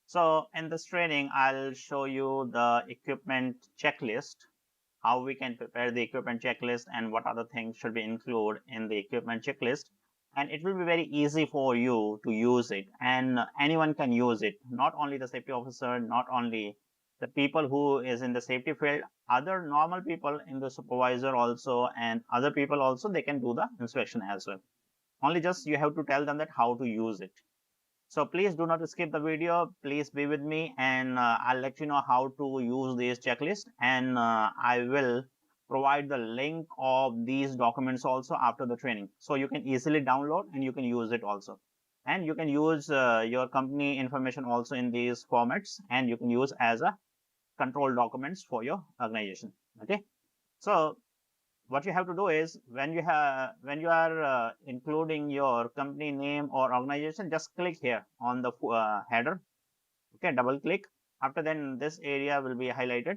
So in this training, I'll show you the equipment checklist, how we can prepare the equipment checklist and what other things should be included in the equipment checklist. And it will be very easy for you to use it, and anyone can use it, not only the safety officer, not only the people who is in the safety field, other normal people in the supervisor also, and other people also, they can do the inspection as well. Only just you have to tell them that how to use it. So please do not skip the video. Please be with me, and I'll let you know how to use this checklist, and I will provide the link of these documents also after the training, so you can easily download and you can use it also. And you can use your company information also in these formats, and you can use as a control documents for your organization. Okay, so what you have to do is, when you are including your company name or organization, just click here on the header. Okay, double click. After then, this area will be highlighted.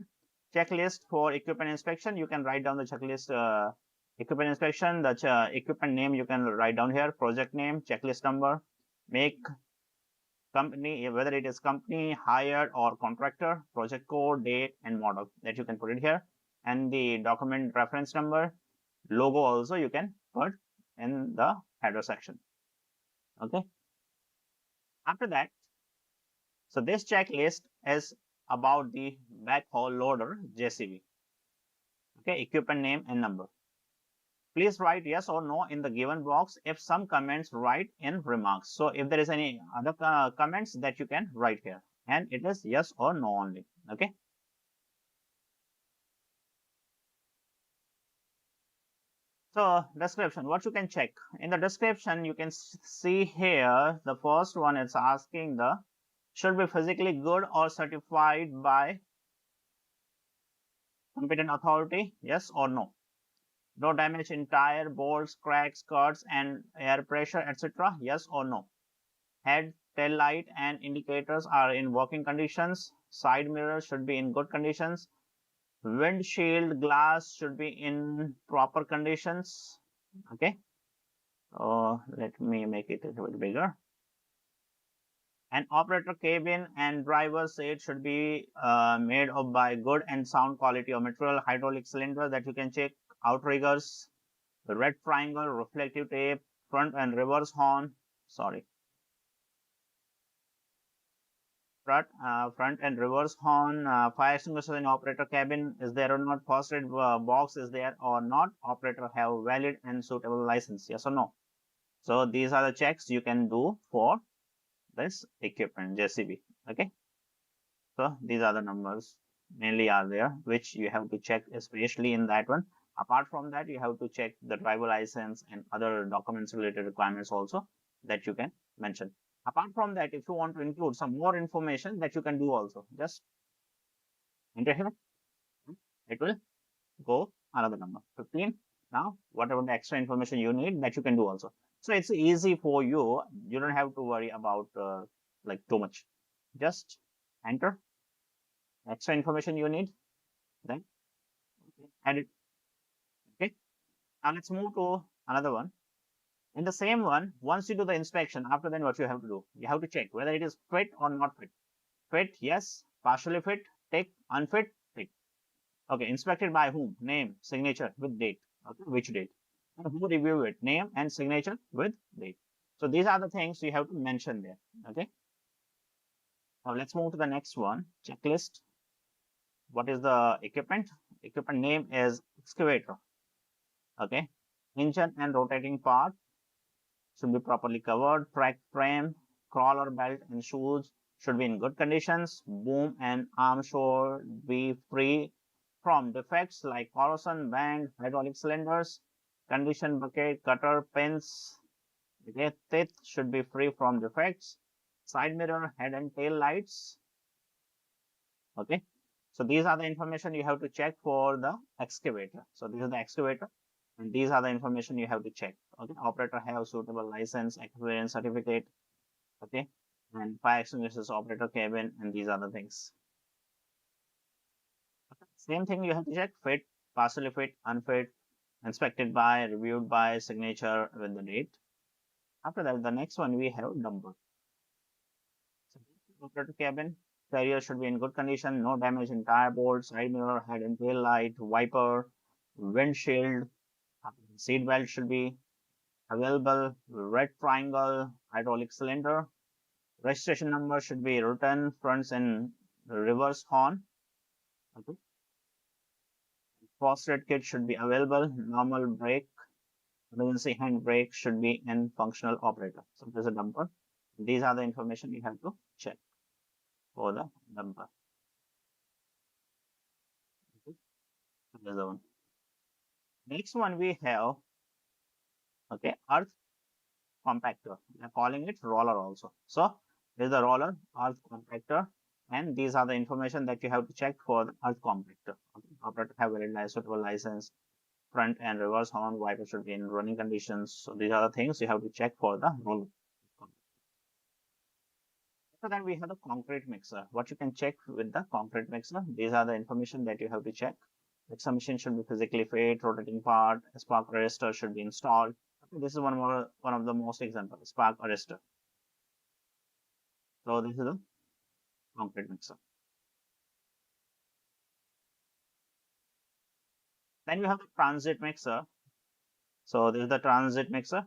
Checklist for equipment inspection. You can write down the checklist. Equipment inspection, the equipment name you can write down here, project name, checklist number, make, company, whether it is company, hired or contractor, project code, date and model, that you can put it here, and the document reference number, logo also you can put in the header section. Okay, after that, so this checklist is about the backhaul loader JCB. Okay, equipment name and number. Please write yes or no in the given box. If some comments, write in remarks. So if there is any other comments, that you can write here, and it is yes or no only. Okay, so description, what you can check in the description, you can see here the first one, it's asking the should be physically good or certified by competent authority, yes or no. No damage in tire, bolts, cracks, cuts and air pressure, etc., yes or no. Head, tail light and indicators are in working conditions. Side mirrors should be in good conditions. Windshield glass should be in proper conditions. Okay, let me make it a little bit bigger. An operator cabin and driver's seat should be made of by good and sound quality of material. Hydraulic cylinder that you can check. Outriggers, the red triangle, reflective tape, front and reverse horn. Sorry, front and reverse horn. Fire extinguisher in operator cabin, is there or not? First aid box is there or not? Operator have valid and suitable license, yes or no? So these are the checks you can do for this equipment JCB. Okay, so these are the numbers mainly are there, which you have to check, especially in that one. Apart from that, you have to check the driver license and other documents related requirements also, that you can mention. Apart from that, if you want to include some more information, that you can do also, just enter here, it will go another number 15. Now whatever the extra information you need, that you can do also. So it's easy for you, you don't have to worry about like too much. Just enter extra information you need, then add it. Okay, now let's move to another one. In the same one, once you do the inspection, after then what you have to do, you have to check whether it is fit or not fit. Fit, yes. Partially fit, tick. Unfit, tick. Okay, inspected by whom? Name, signature with date. Okay, which date? And who reviewed it? Name and signature with date. So these are the things you have to mention there. Okay, now let's move to the next one, checklist. What is the equipment? Equipment name is excavator. Okay, engine and rotating part should be properly covered. Track frame, crawler belt and shoes should be in good conditions. Boom and arm should be free from defects like corrosion, bend, hydraulic cylinders. Condition bucket, cutter, pins, okay, teeth should be free from defects. Side mirror, head and tail lights. Okay, so these are the information you have to check for the excavator. So this is the excavator, and these are the information you have to check. Okay, operator have suitable license, experience certificate. Okay, and fire extinguishers, operator cabin, and these are the things. Okay. Same thing you have to check: fit, partially fit, unfit, inspected by, reviewed by, signature with the date. After that, the next one we have number. So operator cabin. Carrier should be in good condition, no damage in tire bolt, side mirror, head and tail light, wiper, windshield. Seat belt should be available. Red triangle, hydraulic cylinder. Registration number should be written, fronts and reverse horn. Okay. First aid kit should be available. Normal brake, emergency hand brake should be in functional operator. So there's a number. These are the information you have to check for the number. Okay. So there's the one. Next one we have, okay, earth compactor. We are calling it roller also. So there's the roller, earth compactor, and these are the information that you have to check for the earth compactor. Okay. Operator have valid suitable license, front and reverse horn, wiper should be in running conditions. So these are the things you have to check for the roller. So then we have the concrete mixer. What you can check with the concrete mixer, these are the information that you have to check. Mixer machine should be physically fit, rotating part, a spark arrestor should be installed. Okay, this is one of the most examples, spark arrestor. So this is the concrete mixer. Then we have the transit mixer. So this is the transit mixer.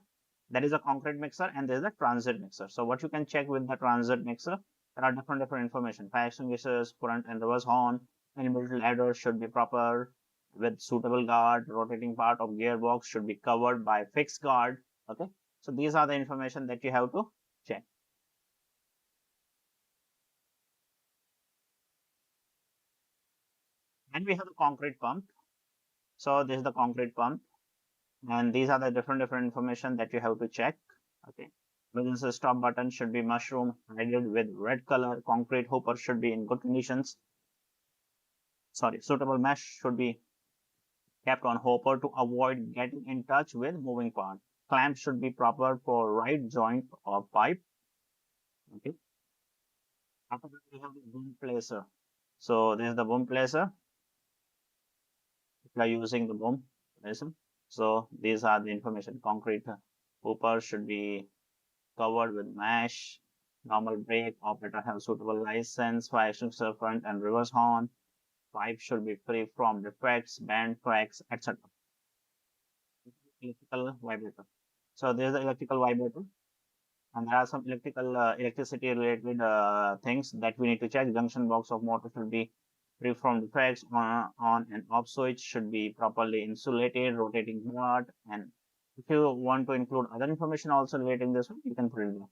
That is a concrete mixer, and there is a transit mixer. So what you can check with the transit mixer, there are different information. Fire extinguishers, front and reverse horn, inbuilt ladder should be proper with suitable guard. Rotating part of gearbox should be covered by fixed guard. Okay, so these are the information that you have to check. And we have the concrete pump. So this is the concrete pump, and these are the different information that you have to check. Okay, emergency stop button should be mushroom highlighted with red color. Concrete hopper should be in good conditions. Sorry, suitable mesh should be kept on hopper to avoid getting in touch with moving part. Clamp should be proper for right joint or pipe. Okay. After that, we have the boom placer. So this is the boom placer. If you are using the boom placer, so these are the information. Concrete hopper should be covered with mesh. Normal brake, operator have suitable license, fire extinguisher front and reverse horn. Pipe should be free from defects, bend, cracks, etc. Electrical vibrator. So there is the electrical vibrator, and there are some electricity related things that we need to check. Junction box of motor should be free from defects. On and off switch should be properly insulated. Rotating rod, and if you want to include other information also relating this one, you can put it there.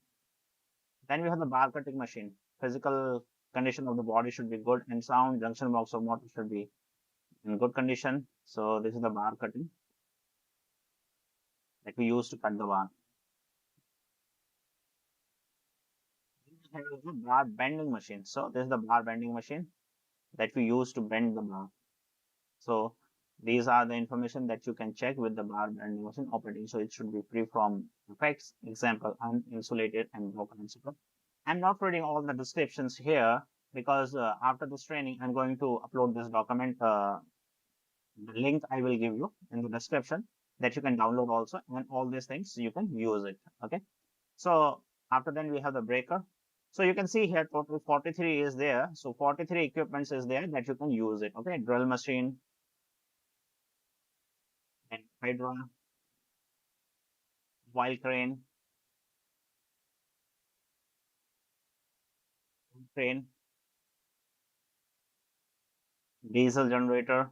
Then we have the bar cutting machine. Physical condition of the body should be good and sound. Junction box of motor should be in good condition. So this is the bar cutting that we use to cut the bar. Here is the bar bending machine. So this is the bar bending machine that we use to bend the bar. So these are the information that you can check with the bar bending machine operating. So it should be free from defects. Example, uninsulated and broken, etc. I'm not reading all the descriptions here because after this training, I'm going to upload this document. The link I will give you in the description that you can download also, and all these things you can use it. Okay. So after then we have the breaker. So you can see here total 43 is there. So 43 equipments is there that you can use it. Okay, drill machine and hydra, while crane, diesel generator,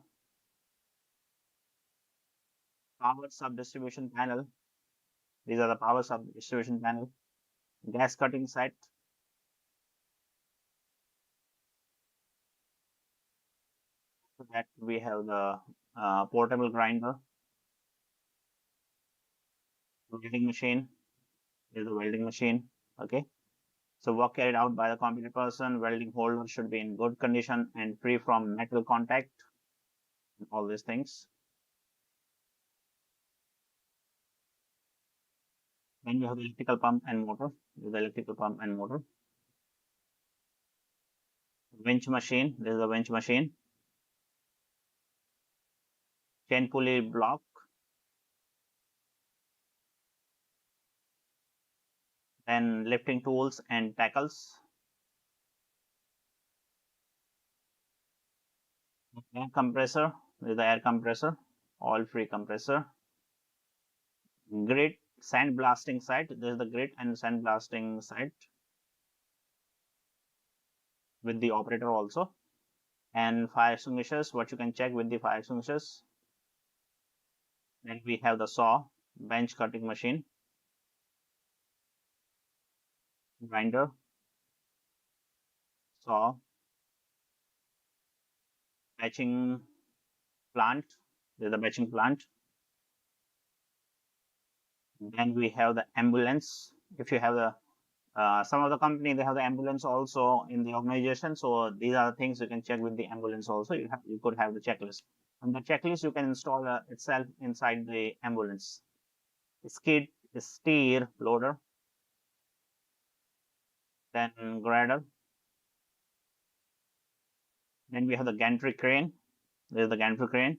power sub distribution panel. These are the power sub distribution panel, gas cutting set. So that we have the portable grinder, welding machine. Is the welding machine. Okay. So work carried out by the competent person. Welding holder should be in good condition and free from metal contact. All these things. Then you have the electrical pump and motor. The electrical pump and motor. Winch machine. This is the winch machine. Chain pulley block. Then lifting tools and tackles. Air compressor, this is the air compressor, oil free compressor. Grid, sand blasting site, this is the grid and sand blasting site with the operator also. And fire extinguishers, what you can check with the fire extinguishers. Then we have the saw, bench cutting machine, grinder, saw, batching plant, this is the batching plant. Then we have the ambulance. If you have the some of the company, they have the ambulance also in the organization. So these are the things you can check with the ambulance also. You could have the checklist. And the checklist you can install itself inside the ambulance. Skid, steer, loader, then grader. Then we have the gantry crane. There's the gantry crane.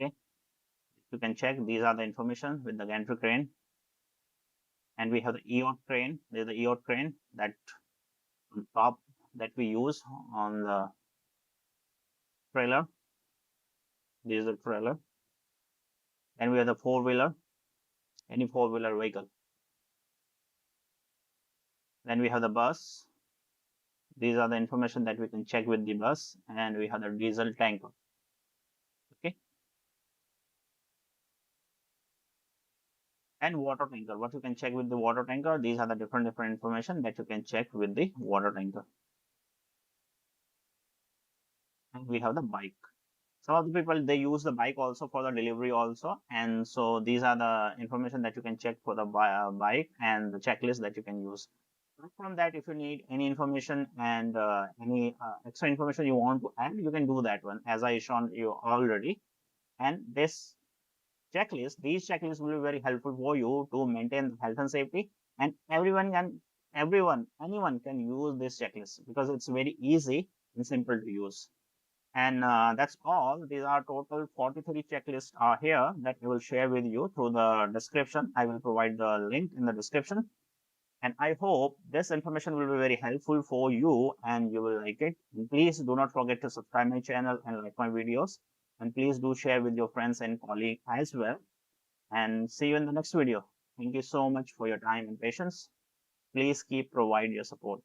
Okay, you can check. These are the information with the gantry crane. And we have the EOT crane. There's the EOT crane that on top that we use on the trailer. This is the trailer. Then we have the four-wheeler, any four-wheeler vehicle. Then we have the bus. These are the information that we can check with the bus. And we have the diesel tanker. Okay. And water tanker. What you can check with the water tanker. These are the different information that you can check with the water tanker. And we have the bike. Some of the people, they use the bike also for the delivery also. And so these are the information that you can check for the bike and the checklist that you can use. From that, if you need any information and any extra information you want to add, you can do that one, as I shown you already. And these checklists will be very helpful for you to maintain health and safety. And anyone can use this checklist because it's very easy and simple to use. And that's all. These are total 43 checklists are here that I will share with you through the description. I will provide the link in the description. And I hope this information will be very helpful for you and you will like it. And please do not forget to subscribe my channel and like my videos. And please do share with your friends and colleagues as well. And see you in the next video. Thank you so much for your time and patience. Please keep provide your support.